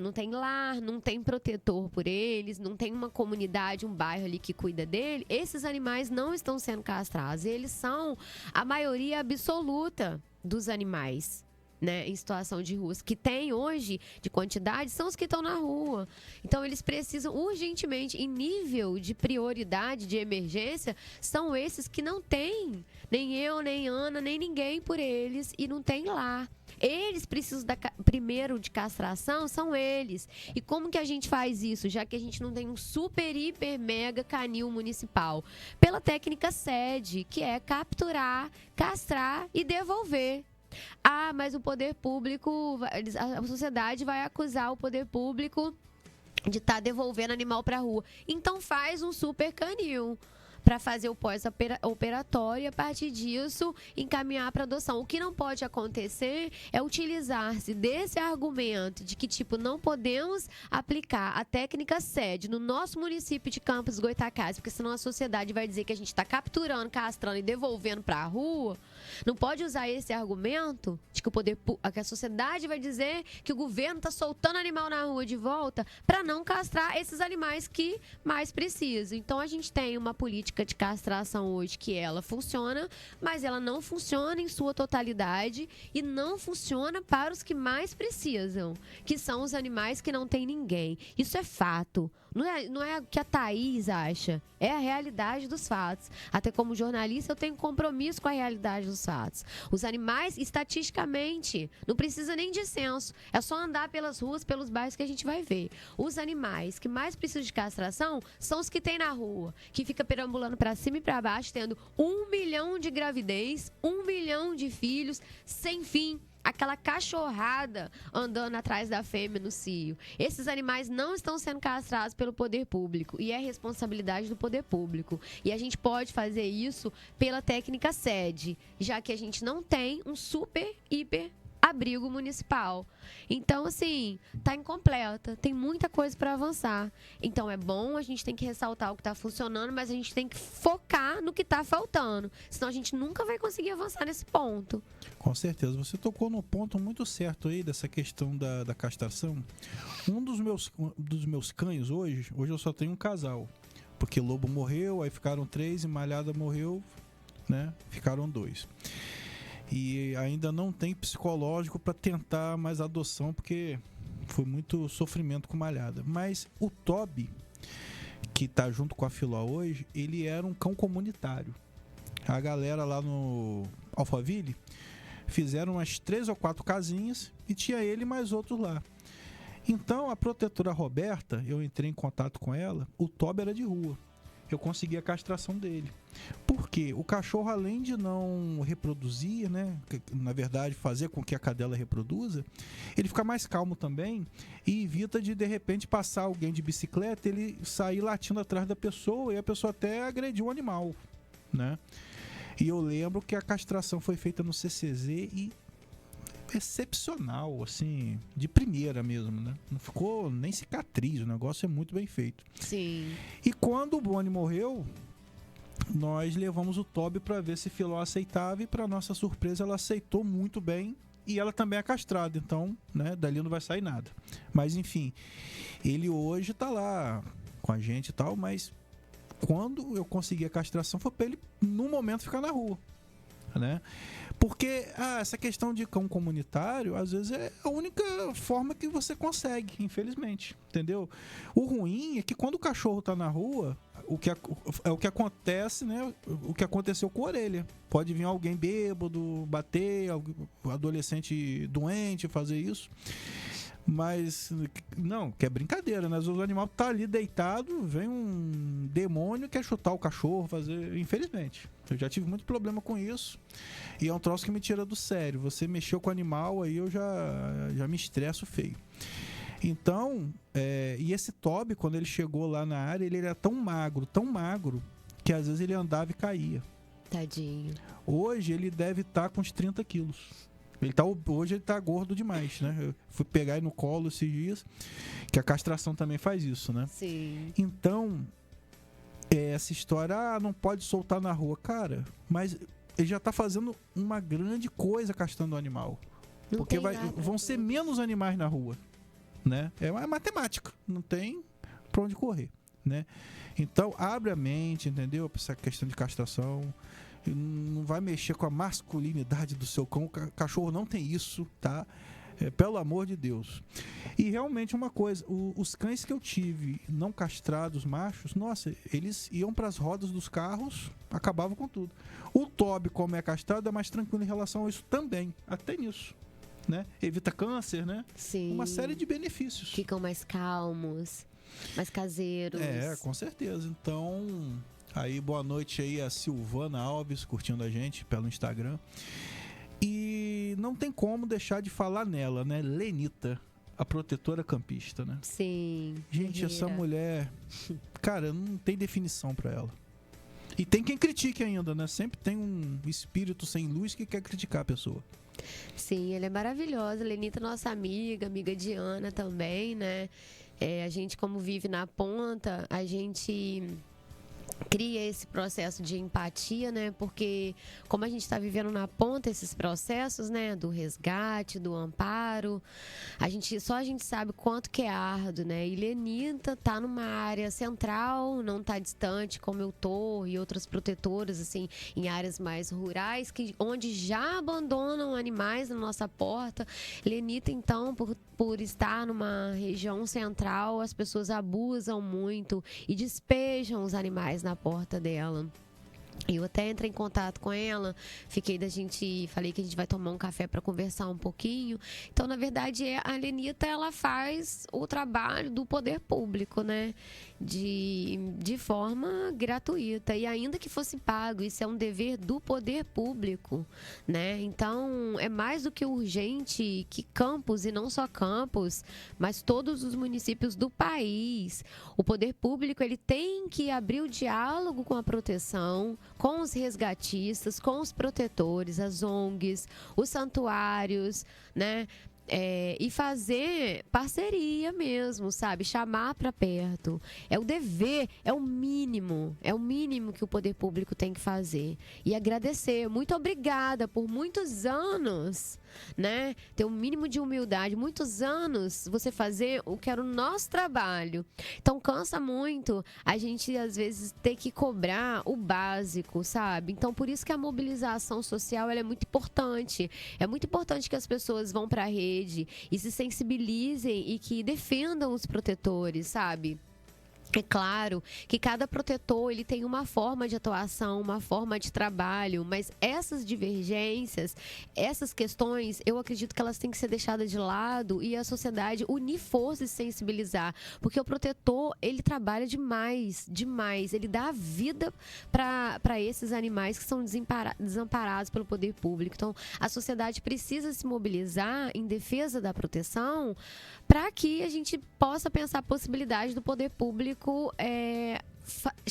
não tem lar, não tem protetor por eles, não tem uma comunidade, um bairro ali que cuida dele, esses animais não estão sendo castrados. Eles são a maioria absoluta dos animais, né, em situação de rua, que tem hoje de quantidade, são os que estão na rua. Então eles precisam urgentemente, em nível de prioridade, de emergência, são esses que não tem, nem eu, nem Ana, nem ninguém por eles, e não tem lá. Eles precisam primeiro de castração, são eles. E como que a gente faz isso, já que a gente não tem um super, hiper, mega canil municipal? Pela técnica SED, que é capturar, castrar e devolver. Ah, mas o poder público, a sociedade vai acusar o poder público de estar devolvendo animal para a rua. Então faz um super canil para fazer o pós-operatório e, a partir disso, encaminhar para adoção. O que não pode acontecer é utilizar-se desse argumento de que, não podemos aplicar a técnica SED no nosso município de Campos dos Goytacazes, porque senão a sociedade vai dizer que a gente está capturando, castrando e devolvendo para a rua. Não pode usar esse argumento de que que a sociedade vai dizer que o governo está soltando animal na rua de volta para não castrar esses animais que mais precisam. Então, a gente tem uma política de castração hoje que ela funciona, mas ela não funciona em sua totalidade e não funciona para os que mais precisam, que são os animais que não tem ninguém. Isso é fato. Não é o que a Thaís acha, é a realidade dos fatos. Até como jornalista, eu tenho compromisso com a realidade dos fatos. Os animais, estatisticamente, não precisa nem de censo, é só andar pelas ruas, pelos bairros que a gente vai ver. Os animais que mais precisam de castração são os que tem na rua, que fica perambulando para cima e para baixo, tendo 1 milhão de gravidez, 1 milhão de filhos, sem fim. Aquela cachorrada andando atrás da fêmea no cio. Esses animais não estão sendo castrados pelo poder público e é responsabilidade do poder público. E a gente pode fazer isso pela técnica SED, já que a gente não tem um super, hiper abrigo municipal. Então, assim, tá incompleta, tem muita coisa para avançar. Então, é bom, a gente tem que ressaltar o que tá funcionando, mas a gente tem que focar no que tá faltando, senão a gente nunca vai conseguir avançar nesse ponto. Com certeza, você tocou no ponto muito certo aí dessa questão da castração. Um dos meus cães hoje eu só tenho um casal, porque Lobo morreu, aí ficaram 3 e Malhada morreu, né? Ficaram 2. E ainda não tem psicológico para tentar mais adoção, porque foi muito sofrimento com Malhada. Mas o Toby, que tá junto com a Filó hoje, ele era um cão comunitário. A galera lá no Alphaville fizeram umas 3 ou 4 casinhas e tinha ele e mais outros lá. Então a protetora Roberta, eu entrei em contato com ela, o Toby era de rua. Eu consegui a castração dele. Porque o cachorro, além de não reproduzir, né, na verdade fazer com que a cadela reproduza, ele fica mais calmo também e evita de repente passar alguém de bicicleta, ele sair latindo atrás da pessoa e a pessoa até agredir o animal, né? E eu lembro que a castração foi feita no CCZ e excepcional, assim, de primeira mesmo, né? Não ficou nem cicatriz, o negócio é muito bem feito. Sim. E quando o Boni morreu, nós levamos o Toby para ver se Filó aceitava e, para nossa surpresa, ela aceitou muito bem e ela também é castrada, então, né, dali não vai sair nada. Mas, enfim, ele hoje tá lá com a gente e tal, mas quando eu consegui a castração foi para ele, no momento, ficar na rua, né? Porque essa questão de cão comunitário, às vezes, é a única forma que você consegue, infelizmente, entendeu? O ruim é que quando o cachorro tá na rua, o que acontece, né? O que aconteceu com a orelha. Pode vir alguém bêbado, bater, adolescente doente, fazer isso. Mas, não, que é brincadeira, né? O animal tá ali deitado, vem um demônio que quer chutar o cachorro, fazer... Infelizmente. Eu já tive muito problema com isso. E é um troço que me tira do sério. Você mexeu com o animal, aí eu já me estresso feio. Então, e esse Toby, quando ele chegou lá na área, ele era tão magro, que às vezes ele andava e caía. Tadinho. Hoje ele deve estar com uns 30 quilos. Hoje ele tá gordo demais, né? Eu fui pegar ele no colo esses dias, que a castração também faz isso, né? Sim. Então, essa história, não pode soltar na rua. Cara, mas ele já tá fazendo uma grande coisa castrando o animal. Não Porque tem nada vão ser menos animais na rua, né? É uma matemática, não tem pra onde correr, né? Então, abre a mente, entendeu? Essa questão de castração. Não vai mexer com a masculinidade do seu cão. O cachorro não tem isso, tá? Pelo amor de Deus. E realmente uma coisa, os cães que eu tive não castrados, machos, nossa, eles iam para as rodas dos carros, acabavam com tudo. O Toby, como é castrado, é mais tranquilo em relação a isso também, até nisso, né? Evita câncer, né? Sim. Uma série de benefícios. Ficam mais calmos, mais caseiros. Com certeza. Então, aí boa noite aí a Silvana Alves curtindo a gente pelo Instagram. E não tem como deixar de falar nela, né? Lenita, a protetora campista, né? Sim. Gente, guerreira. essa mulher, cara, não tem definição pra ela. E tem quem critique ainda, né? Sempre tem um espírito sem luz que quer criticar a pessoa. Sim, ela é maravilhosa. Lenita, nossa amiga de Ana também, né? A gente, como vive na ponta, a gente cria esse processo de empatia, né? Porque como a gente está vivendo na ponta esses processos, né? Do resgate, do amparo, a gente sabe quanto que é árduo, né? E Lenita tá numa área central, não tá distante como eu tô e outras protetoras, assim, em áreas mais rurais, onde já abandonam animais na nossa porta. Lenita, então, por estar numa região central, as pessoas abusam muito e despejam os animais na porta dela. Eu até entrei em contato com ela, falei que a gente vai tomar um café para conversar um pouquinho. Então, na verdade, a Lenita, ela faz o trabalho do poder público, né? De forma gratuita. E ainda que fosse pago, isso é um dever do poder público, né? Então, é mais do que urgente que Campos, e não só Campos, mas todos os municípios do país, o poder público, ele tem que abrir o diálogo com a proteção, com os resgatistas, com os protetores, as ONGs, os santuários, né? E fazer parceria mesmo, sabe? Chamar para perto. É o dever, é o mínimo que o poder público tem que fazer. E agradecer. Muito obrigada por muitos anos, né? Ter um mínimo de humildade. Muitos anos você fazer o que era o nosso trabalho. Então cansa muito a gente, às vezes, ter que cobrar o básico, sabe? Então, por isso que a mobilização social ela é muito importante. É muito importante que as pessoas vão para a rede e se sensibilizem e que defendam os protetores, sabe? É claro que cada protetor ele tem uma forma de atuação, uma forma de trabalho, mas essas divergências, essas questões, eu acredito que elas têm que ser deixadas de lado e a sociedade unir forças e sensibilizar, porque o protetor, ele trabalha demais, ele dá a vida para esses animais que são desamparados pelo poder público. Então, a sociedade precisa se mobilizar em defesa da proteção para que a gente possa pensar a possibilidade do poder público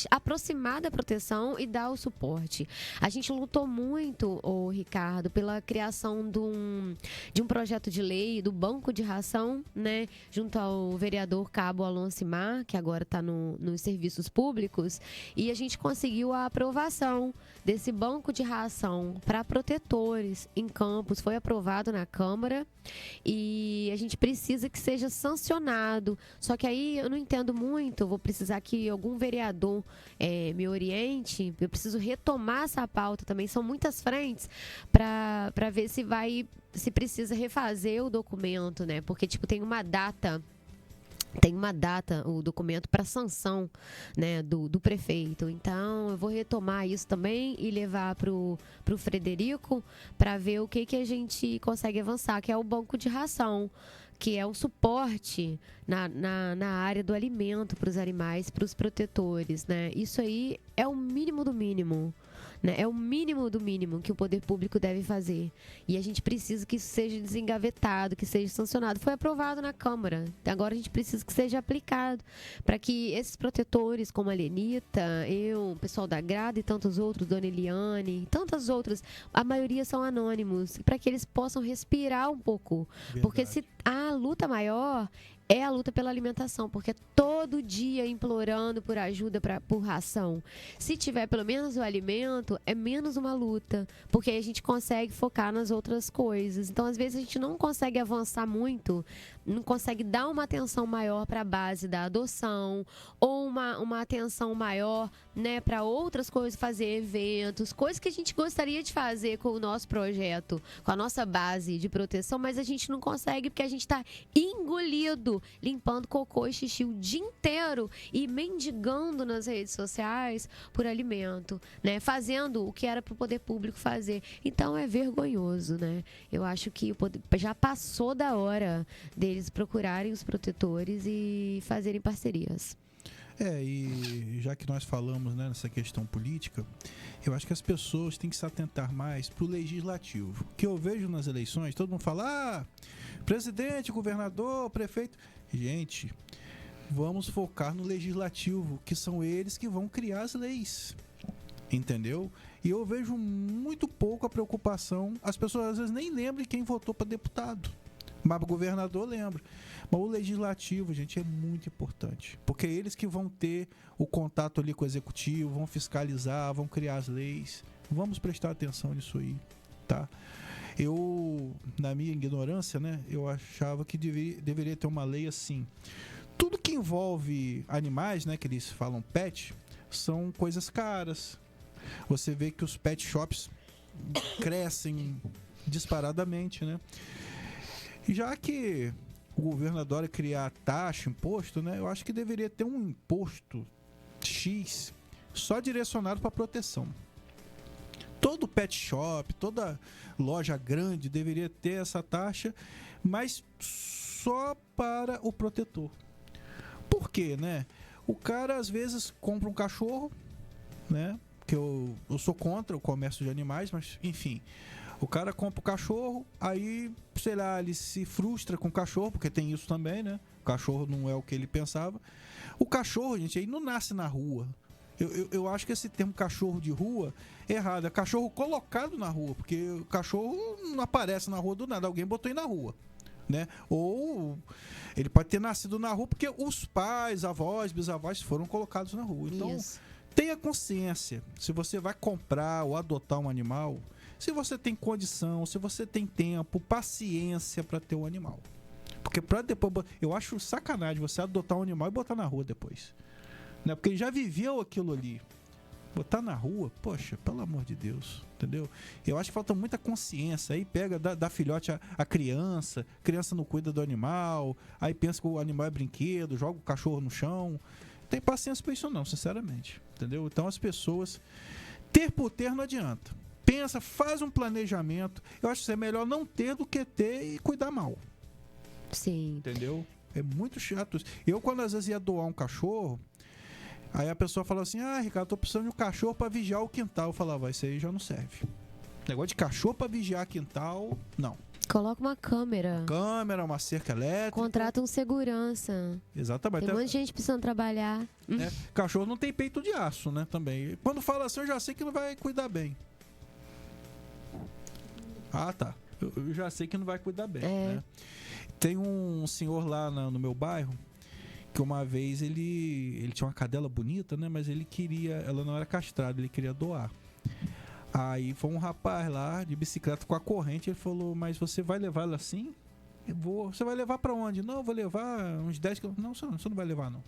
aproximar da proteção e dar o suporte. A gente lutou muito, Ricardo, pela criação de um projeto de lei do banco de ração, né, junto ao vereador Cabo Alonso Mar, que agora está nos serviços públicos, e a gente conseguiu a aprovação desse banco de ração para protetores em Campos. Foi aprovado na Câmara e a gente precisa que seja sancionado. Só que aí eu não entendo muito, vou precisar que algum vereador me oriente. Eu preciso retomar essa pauta também. São muitas frentes para ver se precisa refazer o documento, né? Porque tem uma data o documento para sanção, né, do prefeito. Então eu vou retomar isso também e levar pro Frederico para ver o que a gente consegue avançar, que é o banco de ração, que é o suporte na área do alimento para os animais, para os protetores, né? Isso aí é o mínimo do mínimo, né? É o mínimo do mínimo que o poder público deve fazer. E a gente precisa que isso seja desengavetado, que seja sancionado. Foi aprovado na Câmara. Agora a gente precisa que seja aplicado para que esses protetores, como a Lenita, eu, o pessoal da Grada e tantos outros, Dona Eliane, tantas outras, a maioria são anônimos, para que eles possam respirar um pouco. Verdade. Porque se a luta maior é a luta pela alimentação, porque é todo dia implorando por ajuda, por ração. Se tiver pelo menos o alimento, é menos uma luta, porque aí a gente consegue focar nas outras coisas. Então, às vezes, a gente não consegue avançar muito, não consegue dar uma atenção maior para a base da adoção, ou uma atenção maior, né, para outras coisas, fazer eventos, coisas que a gente gostaria de fazer com o nosso projeto, com a nossa base de proteção, mas a gente não consegue porque a gente está engolido, limpando cocô e xixi o dia inteiro e mendigando nas redes sociais por alimento, né? Fazendo o que era para o poder público fazer. Então é vergonhoso, né? Eu acho que já passou da hora deles procurarem os protetores e fazerem parcerias. E já que nós falamos, né, nessa questão política, eu acho que as pessoas têm que se atentar mais para o legislativo. O que eu vejo nas eleições, todo mundo fala, presidente, governador, prefeito. Gente, vamos focar no legislativo, que são eles que vão criar as leis. Entendeu? E eu vejo muito pouco a preocupação. As pessoas às vezes nem lembram quem votou para deputado. Mas o governador lembra. Mas o legislativo, gente, é muito importante. Porque é eles que vão ter o contato ali com o executivo, vão fiscalizar, vão criar as leis. Vamos prestar atenção nisso aí, tá? Eu, na minha ignorância, né, eu achava que deveria ter uma lei assim. Tudo que envolve animais, né, que eles falam pet, são coisas caras. Você vê que os pet shops crescem disparadamente, né? Já que o governo adora criar taxa, imposto, né? Eu acho que deveria ter um imposto X só direcionado para proteção. Todo pet shop, toda loja grande deveria ter essa taxa, mas só para o protetor. Por quê, né? O cara às vezes compra um cachorro, né? Que eu sou contra o comércio de animais, mas enfim. O cara compra o cachorro, aí, sei lá, ele se frustra com o cachorro, porque tem isso também, né? O cachorro não é o que ele pensava. O cachorro, gente, aí não nasce na rua. Eu acho que esse termo cachorro de rua é errado. É cachorro colocado na rua, porque o cachorro não aparece na rua do nada. Alguém botou ele na rua, né? Ou ele pode ter nascido na rua porque os pais, avós, bisavós foram colocados na rua. Então, tenha consciência. Se você vai comprar ou adotar um animal, se você tem condição, se você tem tempo, paciência para ter um animal. Porque para depois, eu acho sacanagem você adotar um animal e botar na rua depois, né? Porque ele já viveu aquilo ali. Botar na rua, poxa, pelo amor de Deus, entendeu? Eu acho que falta muita consciência. Aí pega, dá filhote a criança não cuida do animal, aí pensa que o animal é brinquedo, joga o cachorro no chão. Não tem paciência para isso não, sinceramente, entendeu? Então as pessoas, ter por ter não adianta. Pensa, faz um planejamento. Eu acho que é melhor não ter do que ter e cuidar mal. Sim. Entendeu? É muito chato isso. Eu, quando às vezes ia doar um cachorro, aí a pessoa fala assim, Ricardo, tô precisando de um cachorro pra vigiar o quintal. Eu falava, isso aí já não serve. Negócio de cachorro pra vigiar quintal, não. Coloca uma câmera. Uma cerca elétrica. Contrata um segurança. Exatamente. Tem um monte de gente precisando trabalhar. Cachorro não tem peito de aço, né, também. Quando fala assim, eu já sei que não vai cuidar bem. Tá. Eu já sei que não vai cuidar bem, né? Tem um senhor lá no meu bairro que uma vez ele tinha uma cadela bonita, né? Mas ele queria... Ela não era castrada, ele queria doar. Aí foi um rapaz lá de bicicleta com a corrente. Ele falou, mas você vai levar ela assim? Eu vou. Você vai levar pra onde? Não, eu vou levar uns 10 quilômetros. Não, você não vai levar, não.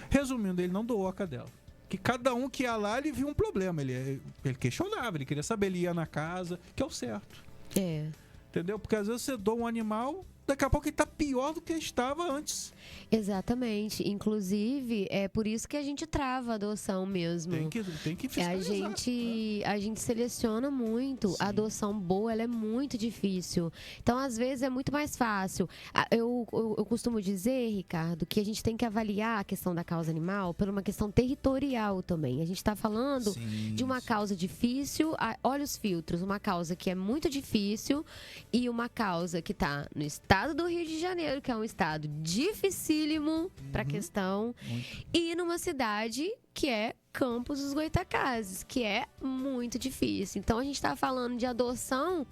Resumindo, ele não doou a cadela. Que cada um que ia lá, ele viu um problema. Ele questionava, ele queria saber, ele ia na casa, que é o certo. É. Entendeu? Porque às vezes você doa um animal, daqui a pouco ele tá pior do que estava antes. Exatamente. Inclusive, é por isso que a gente trava a adoção mesmo. Tem que fiscalizar. A gente seleciona muito. Sim. A adoção boa, ela é muito difícil. Então, às vezes, é muito mais fácil. Eu costumo dizer, Ricardo, que a gente tem que avaliar a questão da causa animal por uma questão territorial também. A gente está falando de uma causa difícil. Olha os filtros. Uma causa que é muito difícil e uma causa que está no estado do Rio de Janeiro, que é um estado dificílimo para a questão, e numa cidade que é Campos dos Goytacazes, que é muito difícil. Então, a gente está falando de adoção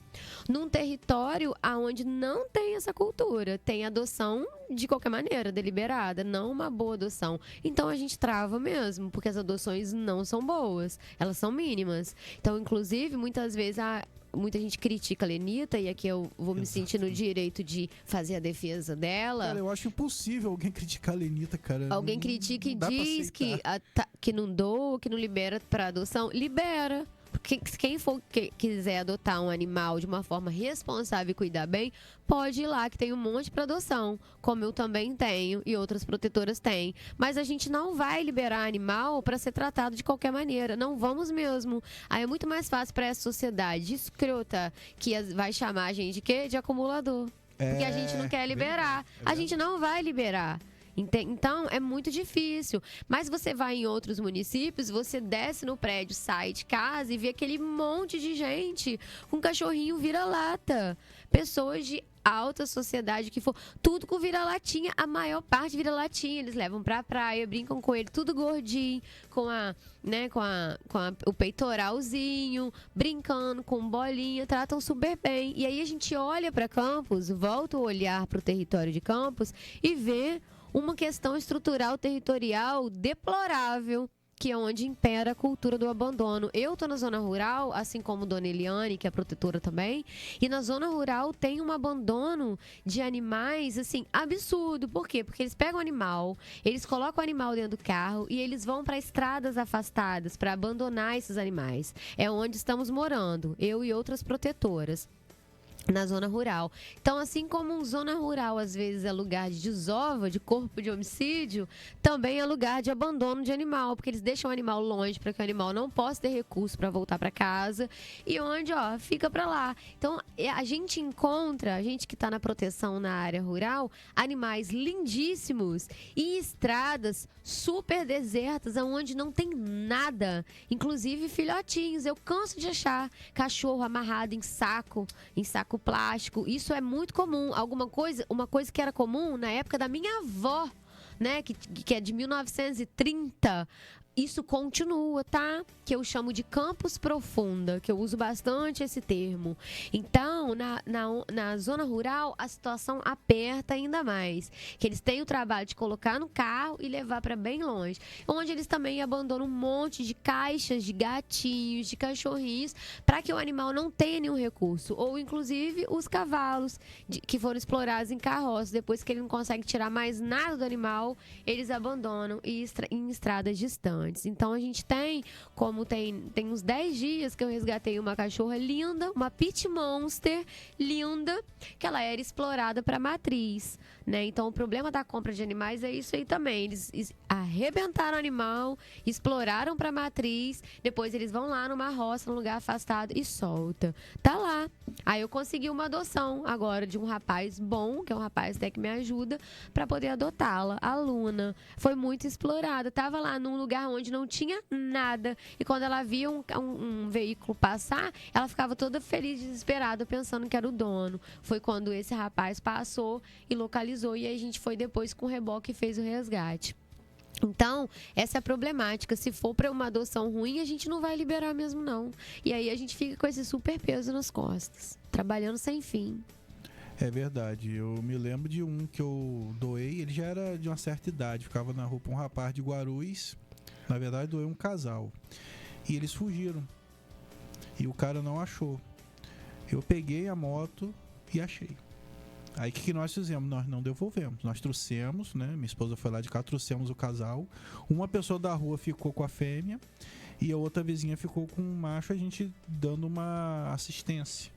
num território onde não tem essa cultura. Tem adoção de qualquer maneira, deliberada, não uma boa adoção. Então, a gente trava mesmo, porque as adoções não são boas, elas são mínimas. Então, inclusive, muitas vezes muita gente critica a Lenita, e aqui eu vou me sentir no direito de fazer a defesa dela. Cara, eu acho impossível alguém criticar a Lenita, cara. Alguém critica e diz que não doa, que não libera para adoção. Libera. Porque quem for quiser adotar um animal de uma forma responsável e cuidar bem, pode ir lá, que tem um monte para adoção, como eu também tenho e outras protetoras têm. Mas a gente não vai liberar animal para ser tratado de qualquer maneira. Não vamos mesmo. Aí é muito mais fácil para essa sociedade escrota que vai chamar a gente de quê? De acumulador. Porque a gente não quer liberar. A gente não vai liberar. Então, é muito difícil. Mas você vai em outros municípios, você desce no prédio, sai de casa e vê aquele monte de gente com cachorrinho vira-lata. Pessoas de alta sociedade que for, tudo com vira-latinha, a maior parte vira-latinha. Eles levam pra praia, brincam com ele, tudo gordinho, com o peitoralzinho, brincando com bolinha, tratam super bem. E aí a gente olha para Campos, volta o olhar para o território de Campos e vê uma questão estrutural territorial deplorável, que é onde impera a cultura do abandono. Eu tô na zona rural, assim como Dona Eliane, que é protetora também, e na zona rural tem um abandono de animais, assim, absurdo. Por quê? Porque eles pegam o animal, eles colocam o animal dentro do carro e eles vão para estradas afastadas para abandonar esses animais. É onde estamos morando, eu e outras protetoras. Na zona rural. Então, assim como zona rural às vezes é lugar de desova, de corpo de homicídio, também é lugar de abandono de animal, porque eles deixam o animal longe para que o animal não possa ter recurso para voltar para casa e onde, fica para lá. Então, a gente encontra, a gente que está na proteção na área rural, animais lindíssimos e estradas super desertas, onde não tem nada, inclusive filhotinhos. Eu canso de achar cachorro amarrado em saco plástico. Isso é muito comum. Uma coisa que era comum na época da minha avó, né, que é de 1930. Isso continua, tá? Que eu chamo de campus profunda, que eu uso bastante esse termo. Então, na zona rural, a situação aperta ainda mais. Que eles têm o trabalho de colocar no carro e levar para bem longe. Onde eles também abandonam um monte de caixas de gatinhos, de cachorrinhos, para que o animal não tenha nenhum recurso. Ou, inclusive, os cavalos que foram explorados em carroças. Depois que ele não consegue tirar mais nada do animal, eles abandonam em estradas distantes. Então, a gente tem uns 10 dias que eu resgatei uma cachorra linda, uma pit monster linda, que ela era explorada para matriz, né? Então, o problema da compra de animais é isso aí também. Eles arrebentaram o animal, exploraram para matriz, depois eles vão lá numa roça, num lugar afastado e solta. Tá lá. Aí eu consegui uma adoção agora de um rapaz bom, que é um rapaz até que me ajuda, para poder adotá-la. A Luna foi muito explorada, tava lá num lugar onde não tinha nada, e quando ela via um veículo passar, ela ficava toda feliz, desesperada, pensando que era o dono. Foi quando esse rapaz passou e localizou, e aí a gente foi depois com o reboque e fez o resgate. Então, essa é a problemática. Se for para uma adoção ruim, a gente não vai liberar mesmo, não. E aí a gente fica com esse super peso nas costas, trabalhando sem fim. É verdade. Eu me lembro de um que eu doei, ele já era de uma certa idade, ficava na rua um rapaz de Guarulhos. Na verdade, doei um casal. E eles fugiram. E o cara não achou. Eu peguei a moto e achei. Aí o que nós fizemos? Nós não devolvemos. Nós trouxemos, né? Minha esposa foi lá de cá, trouxemos o casal. Uma pessoa da rua ficou com a fêmea e a outra vizinha ficou com o macho, a gente dando uma assistência.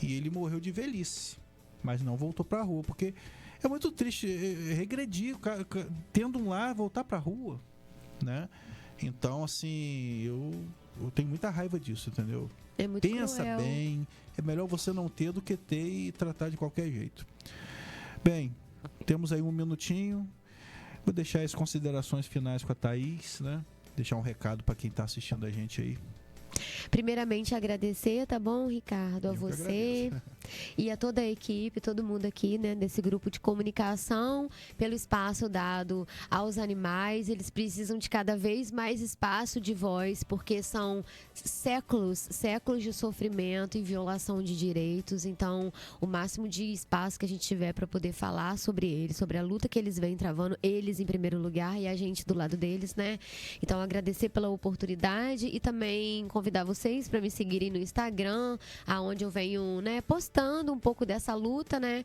E ele morreu de velhice. mas não voltou pra rua, porque é muito triste regredir, tendo um lar, voltar pra rua, né? Então, assim, eu tenho muita raiva disso, entendeu? É muito Pensa cruel. bem, é melhor você não ter do que ter e tratar de qualquer jeito. Bem, temos aí um minutinho. Vou deixar as considerações finais com a Thaís, né? Deixar um recado para quem está assistindo a gente aí. Primeiramente, agradecer, tá bom, Ricardo? A você e a toda a equipe, todo mundo aqui, né, desse grupo de comunicação, pelo espaço dado aos animais. Eles precisam de cada vez mais espaço de voz, porque são séculos de sofrimento e violação de direitos. Então, o máximo de espaço que a gente tiver para poder falar sobre eles, sobre a luta que eles vêm travando, eles em primeiro lugar e a gente do lado deles, né? Então, agradecer pela oportunidade e também convidar vocês para me seguirem no Instagram, aonde eu venho, né, postando um pouco dessa luta, né?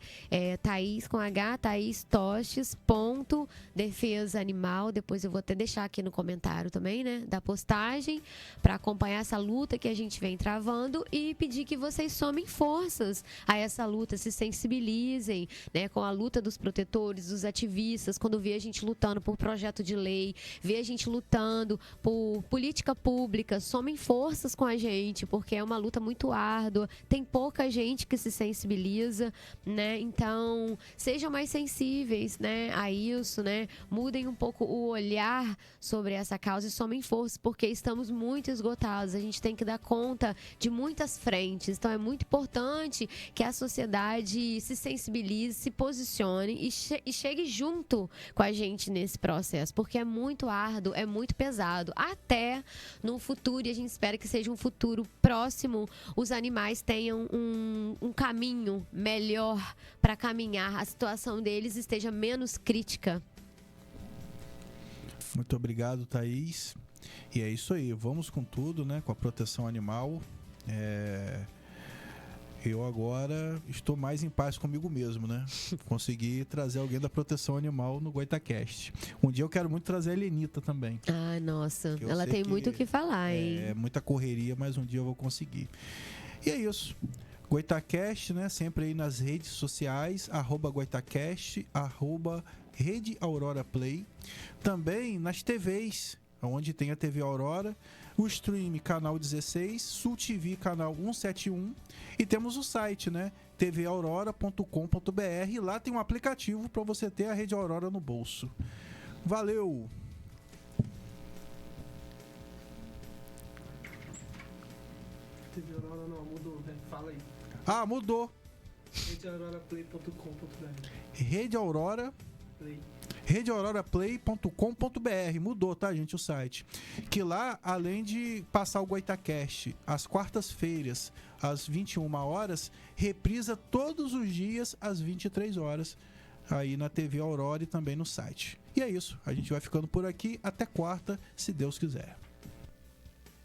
Thaís com H, Thaís Tostes, ponto, defesa animal. Depois eu vou até deixar aqui no comentário também, né, da postagem, para acompanhar essa luta que a gente vem travando e pedir que vocês somem forças a essa luta, se sensibilizem, né, com a luta dos protetores, dos ativistas, quando vê a gente lutando por projeto de lei, vê a gente lutando por política pública, somem forças com a gente, porque é uma luta muito árdua, tem pouca gente que se sensibiliza, né? Então, sejam mais sensíveis, né, a isso, né? Mudem um pouco o olhar sobre essa causa e somem forças, porque estamos muito esgotados, a gente tem que dar conta de muitas frentes, então é muito importante que a sociedade se sensibilize, se posicione e chegue junto com a gente nesse processo, porque é muito árduo, é muito pesado, até no futuro, e a gente espera que seja um futuro próximo, os animais tenham um caminho melhor para caminhar, a situação deles esteja menos crítica. Muito obrigado, Thaís. E é isso aí, vamos com tudo, né? Com a proteção animal. Eu agora estou mais em paz comigo mesmo, né? Consegui trazer alguém da proteção animal no GoitaCast. Um dia eu quero muito trazer a Helenita também. Ah, nossa, ela tem muito o que falar, hein? É muita correria, mas um dia eu vou conseguir. E é isso. GoitaCast, né? Sempre aí nas redes sociais, @GoitaCast, @Rede Aurora Play. Também nas TVs, onde tem a TV Aurora, o Stream canal 16, Sul TV canal 171 e temos o site, né? tvaurora.com.br. Lá tem um aplicativo para você ter a Rede Aurora no bolso. Valeu! TV Aurora não, mudou, né? Fala aí. Ah, mudou. redeauroraplay.com.br Rede Aurora Play. redeauroraplay.com.br. Mudou, tá, gente, o site. Que lá, além de passar o GoitaCast às quartas-feiras, às 21 horas, reprisa todos os dias às 23 horas, aí na TV Aurora e também no site. E é isso, a gente vai ficando por aqui. Até quarta, se Deus quiser.